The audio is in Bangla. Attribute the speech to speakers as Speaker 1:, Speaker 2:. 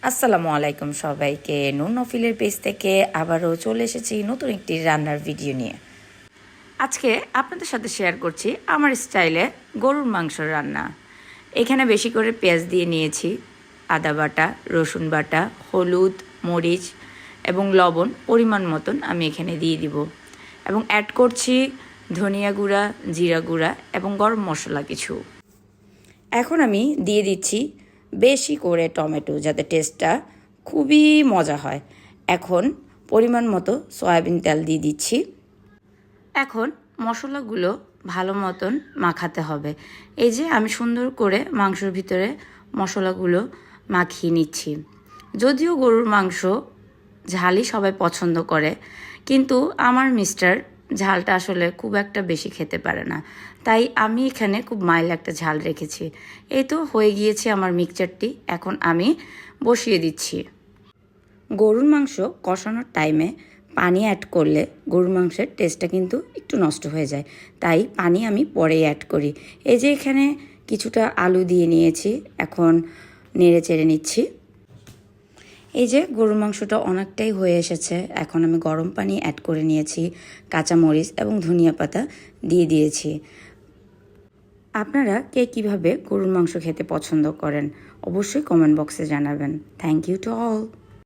Speaker 1: আসসালামু আলাইকুম সবাইকে। নুন নফিলের পেজ থেকে আবারও চলে এসেছি নতুন একটি রান্নার ভিডিও নিয়ে। আজকে আপনাদের সাথে শেয়ার করছি আমার স্টাইলে গরুর মাংসর রান্না। এখানে বেশি করে পেঁয়াজ দিয়ে নিয়েছি, আদা বাটা, রসুন বাটা, হলুদ, মরিচ এবং লবণ পরিমাণ মতন আমি এখানে দিয়ে দিব এবং অ্যাড করছি ধনিয়া গুঁড়া, জিরা গুঁড়া এবং গরম মশলা কিছু। এখন আমি দিয়ে দিচ্ছি বেশি করে টমেটো, যাতে টেস্টটা খুবই মজা হয়। এখন পরিমাণ মতো সয়াবিন তেল দিয়ে দিচ্ছি। এখন মশলাগুলো ভালো মতন মাখাতে হবে। এই যে আমি সুন্দর করে মাংসের ভিতরে মশলাগুলো মাখিয়ে নিচ্ছি। যদিও গরুর মাংস ঝালই সবাই পছন্দ করে, কিন্তু আমার মিস্টার ঝালটা আসলে খুব একটা বেশি খেতে পারে না, তাই আমি এখানে খুব মাইল্ড একটা ঝাল রেখেছি। এই তো হয়ে গিয়েছে আমার মিক্সচারটি। এখন আমি বসিয়ে দিচ্ছি। গরুর মাংস কষানোর টাইমে পানি অ্যাড করলে গরুর মাংসের টেস্টটা কিন্তু একটু নষ্ট হয়ে যায়, তাই পানি আমি পরেই অ্যাড করি। এই যে এখানে কিছুটা আলু দিয়ে নিয়েছি, এখন নেড়ে চেড়ে নিচ্ছি। এই যে গরুর মাংসটা অনেকটাই হয়ে এসেছে। এখন আমি গরম পানি অ্যাড করে নিয়েছি, কাঁচামরিচ এবং ধনিয়া পাতা দিয়ে দিয়েছি। আপনারা কে কীভাবে গরুর মাংস খেতে পছন্দ করেন অবশ্যই কমেন্ট বক্সে জানাবেন। Thank you to all.